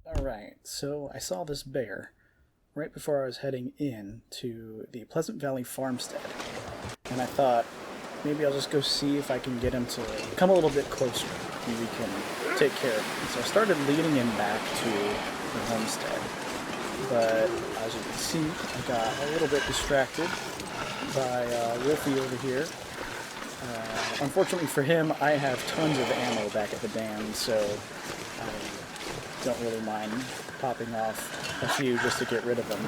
Alright, so I saw this bear right before I was heading in to the Pleasant Valley farmstead, and I thought maybe I'll just go see if I can get him to come a little bit closer and we can take care of him. So I started leading him back to the homestead, but as you can see, I got a little bit distracted by Wolfie over here. Unfortunately for him, I have tons of ammo back at the dam, so I don't really mind popping off a few just to get rid of them.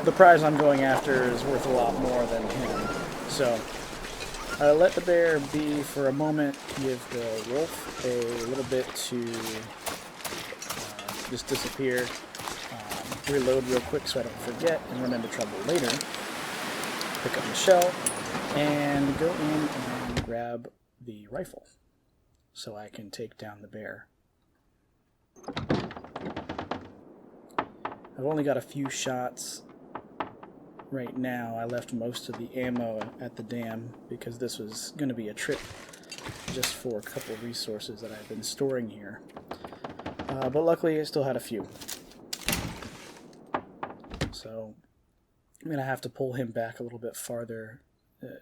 The prize I'm going after is worth a lot more than him, so I let the bear be for a moment, give the wolf a little bit to just disappear, reload real quick so I don't forget and run into trouble later, pick up the shell, and go in and grab the rifle so I can take down the bear. I've only got a few shots right now. I left most of the ammo at the dam because this was going to be a trip just for a couple resources that I've been storing here. But luckily I still had a few. So I'm going to have to pull him back a little bit farther.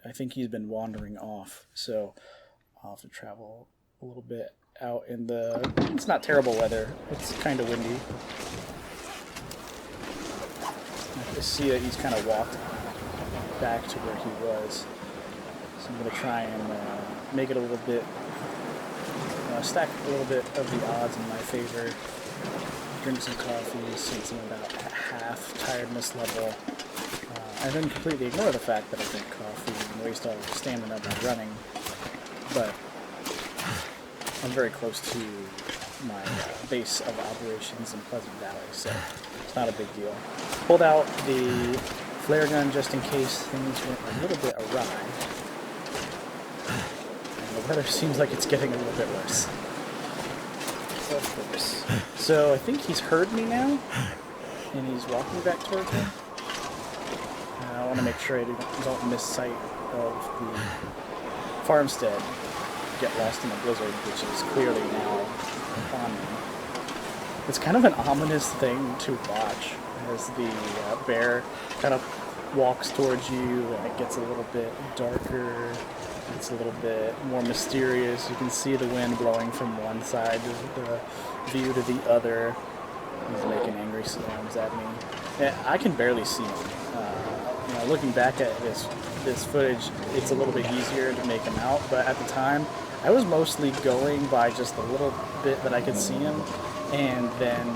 I think he's been wandering off, so I'll have to travel a little bit out in the... It's not terrible weather. It's kind of windy. I can see that he's kind of walked back to where he was. So I'm going to try and make it a little bit... stack a little bit of the odds in my favor. Drink some coffee since I'm about at half tiredness level. And then completely ignore the fact that I drink coffee and waste all the stamina by running. But I'm very close to my base of operations in Pleasant Valley, so it's not a big deal. Pulled out the flare gun just in case things went a little bit awry. And the weather seems like it's getting a little bit worse. Of course. So I think he's heard me now, and he's walking back towards me. I want to make sure I don't miss sight of the farmstead, get lost in the blizzard, which is clearly now upon me. It's kind of an ominous thing to watch as the bear kind of walks towards you and it gets a little bit darker, it's a little bit more mysterious. You can see the wind blowing from one side of the view to the other. He's making angry sounds at me. And I can barely see him. Looking back at this footage, it's a little bit easier to make him out, but at the time, I was mostly going by just a little bit that I could see him, and then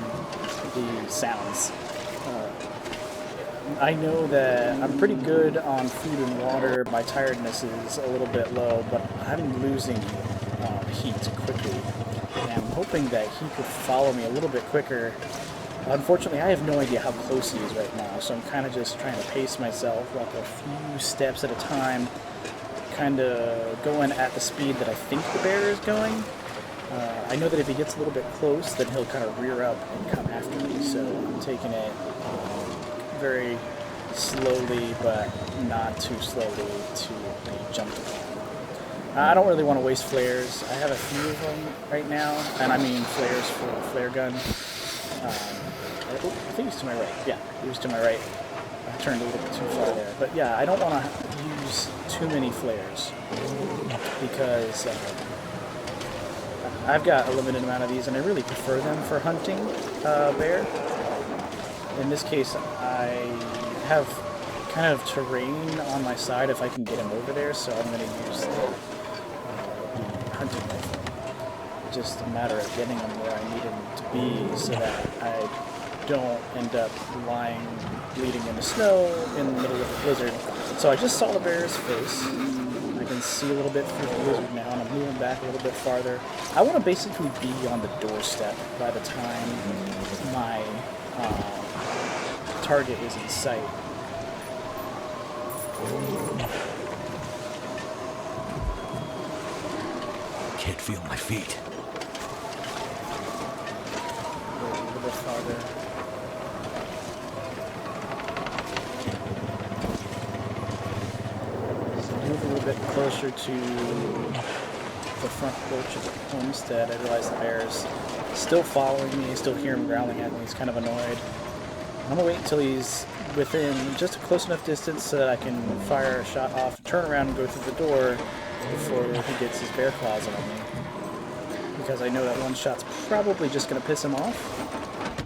the sounds. I know that I'm pretty good on food and water. My tiredness is a little bit low, but I'm losing heat quickly, and I'm hoping that he could follow me a little bit quicker. Unfortunately, I have no idea how close he is right now, so I'm kind of just trying to pace myself, like a few steps at a time, kind of going at the speed that I think the bear is going. I know that if he gets a little bit close, then he'll kind of rear up and come after me, so I'm taking it very slowly, but not too slowly to be jumped upon. I don't really want to waste flares. I have a few of them right now, and I mean flares for the flare gun. I think he's to my right. Yeah, he was to my right. I turned a little bit too far there. But yeah, I don't want to use too many flares because I've got a limited amount of these and I really prefer them for hunting bear. In this case, I have kind of terrain on my side if I can get him over there, so I'm going to use the hunting rifle. Just a matter of getting him where I need him to be so that I don't end up lying, bleeding in the snow in the middle of the blizzard. So I just saw the bear's face. I can see a little bit through the blizzard now, and I'm moving back a little bit farther. I want to basically be on the doorstep by the time my target is in sight. Can't feel my feet. A little bit farther. Move a little bit closer to the front porch of the homestead. I realize the bear's still following me. I still hear him growling at me. He's kind of annoyed. I'm going to wait until he's within just a close enough distance so that I can fire a shot off, turn around and go through the door before he gets his bear claws on me. Because I know that one shot's probably just going to piss him off.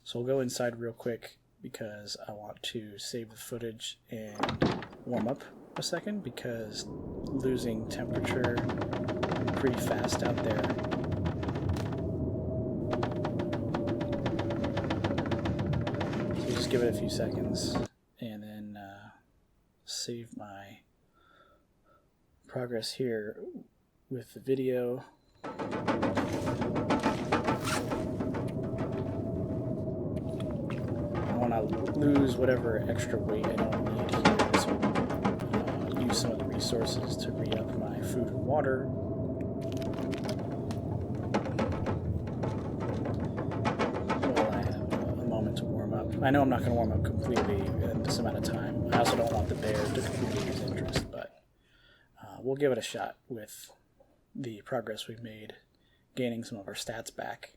So we'll go inside real quick because I want to save the footage and warm up a second because losing temperature pretty fast out there. So just give it a few seconds and then save my progress here with the video. I want to lose whatever extra weight I don't need here, so use some of the resources to re-up my food and water. While I have a moment to warm up. I know I'm not going to warm up completely in this amount of time. I also don't want the bear to completely lose interest, but we'll give it a shot with the progress we've made, gaining some of our stats back.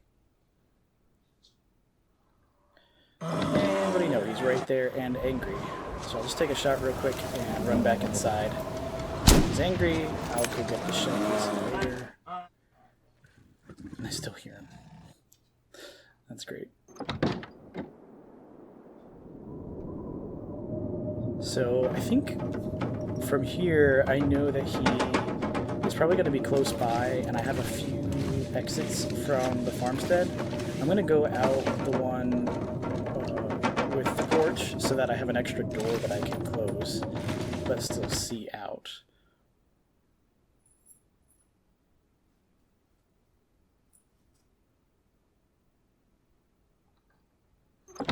And what do you know, he's right there and angry. So I'll just take a shot real quick and run back inside. He's angry, I'll go get the shinies later. And I still hear him. That's great. So I think from here, I know that he is probably going to be close by, and I have a few exits from the farmstead. I'm going to go out the one with the porch so that I have an extra door that I can close, but still see out.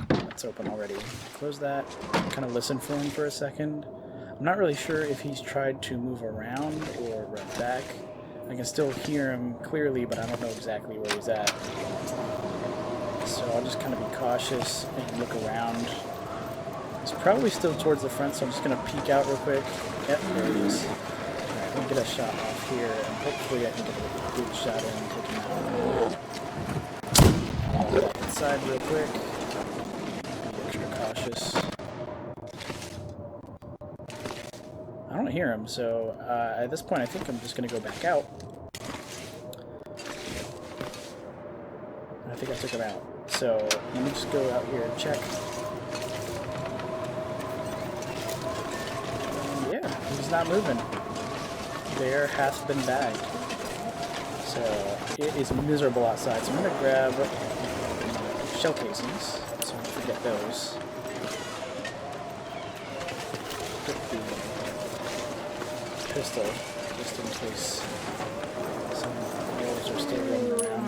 That's open already. Close that. Kind of listen for him for a second. I'm not really sure if he's tried to move around or run back. I can still hear him clearly, but I don't know exactly where he's at. So I'll just kind of be cautious and look around. He's probably still towards the front, so I'm just going to peek out real quick. Yep, there he is. Alright, let me get a shot off here, and hopefully I can get a good shot in and take him out. I'll back inside real quick. Be extra cautious. I don't hear him, so at this point I think I'm just going to go back out. I think I took him out. So let me just go out here and check. And yeah, he's not moving. Bear hath been bagged. So it is miserable outside. So I'm going to grab shell casings, so I don't forget those. Put the pistol, just in case some wolves are still running around.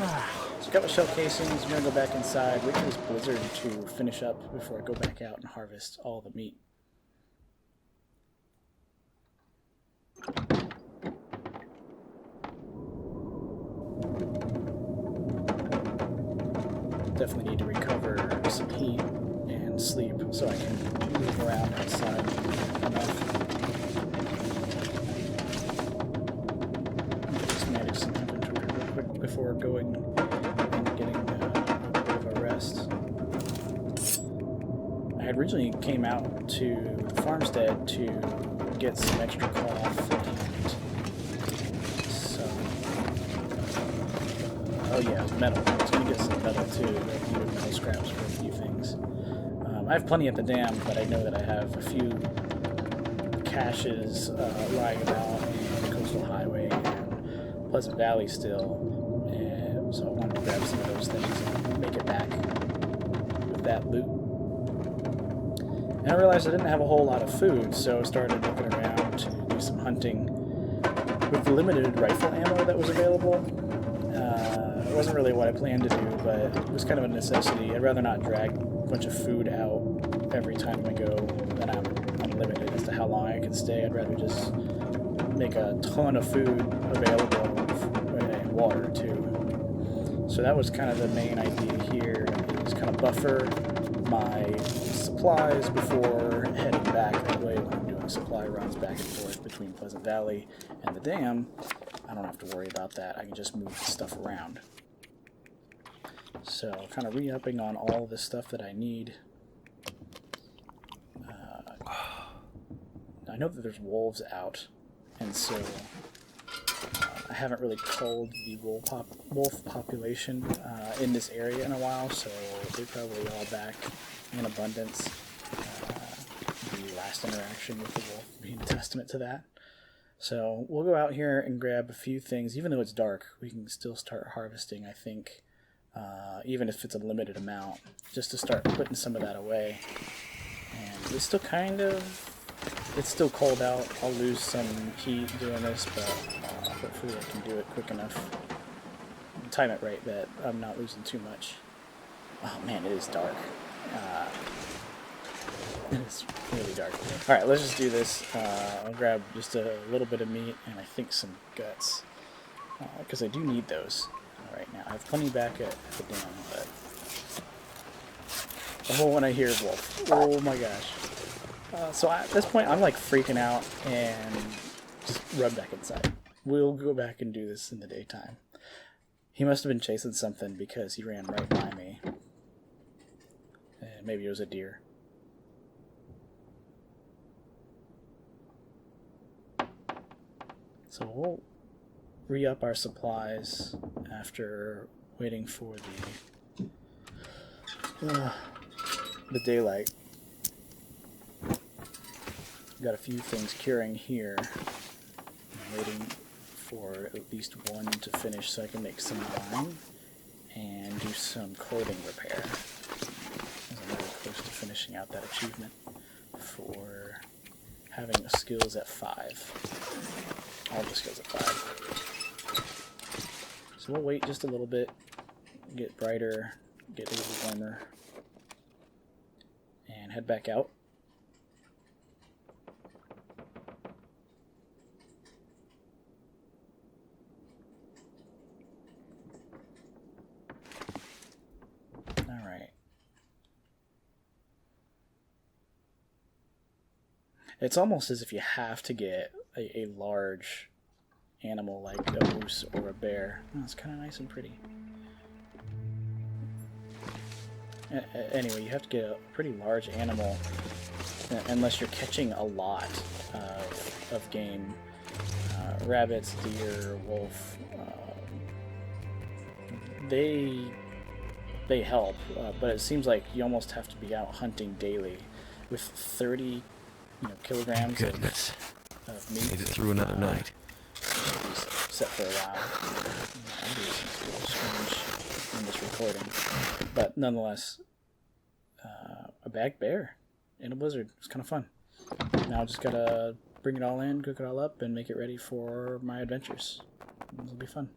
So I've got my shell casings, I'm going to go back inside, wait for this blizzard to finish up before I go back out and harvest all the meat. Definitely need to recover some heat and sleep so I can move around outside enough. Manage some inventory real quick before going and getting a bit of a rest. I had originally came out to the farmstead to get some extra cloth and some... oh yeah, metal. I was going to get some metal too. I needed metal scraps for a few things. I have plenty at the dam, but I know that I have a few caches lying about in the coastal highway and Pleasant Valley still, and so I wanted to grab some of those things and make it back with that loot. And I realized I didn't have a whole lot of food, so I started looking around to do some hunting with the limited rifle ammo that was available. It wasn't really what I planned to do, but it was kind of a necessity. I'd rather not drag a bunch of food out every time I go than I'm limited as to how long I can stay. I'd rather just make a ton of food available and water too. So that was kind of the main idea here, is kind of buffer my supplies before heading back. That way when I'm doing supply runs back and forth between Pleasant Valley and the dam, I don't have to worry about that. I can just move stuff around. So kind of re-upping on all this stuff that I need. I know that there's wolves out, and so I haven't really culled the wolf population in this area in a while, so they're probably all back in abundance. The last interaction with the wolf being a testament to that. So we'll go out here and grab a few things. Even though it's dark, we can still start harvesting, I think, even if it's a limited amount, just to start putting some of that away. And it's still it's still cold out. I'll lose some heat doing this, but hopefully I can do it quick enough. Time it right that I'm not losing too much. Oh man, it is dark. It is really dark. Alright, let's just do this. I'll grab just a little bit of meat and I think some guts. Because I do need those right now. I have plenty back at the dam, but... Oh, when I hear wolf. Oh my gosh. So at this point, I'm like freaking out and just run back inside. We'll go back and do this in the daytime. He must have been chasing something because he ran right by me. And maybe it was a deer. So we'll re-up our supplies after waiting for the daylight. Got a few things curing here. I'm waiting for at least one to finish so I can make some wine and do some clothing repair. I'm really close to finishing out that achievement for having the skills at 5. All the skills at 5. So we'll wait just a little bit, get brighter, get a little warmer, and head back out. It's almost as if you have to get a large animal like a moose or a bear. Oh, it's kind of nice and pretty. Anyway, you have to get a pretty large animal unless you're catching a lot of game. Rabbits, deer, wolf. They help, but it seems like you almost have to be out hunting daily with 30 kilograms of meat. Made it through another night. Set for a while. I'm doing something strange in this recording, but nonetheless, a bagged bear in a blizzard. It's kind of fun. Now I just gotta bring it all in, cook it all up, and make it ready for my adventures. It'll be fun.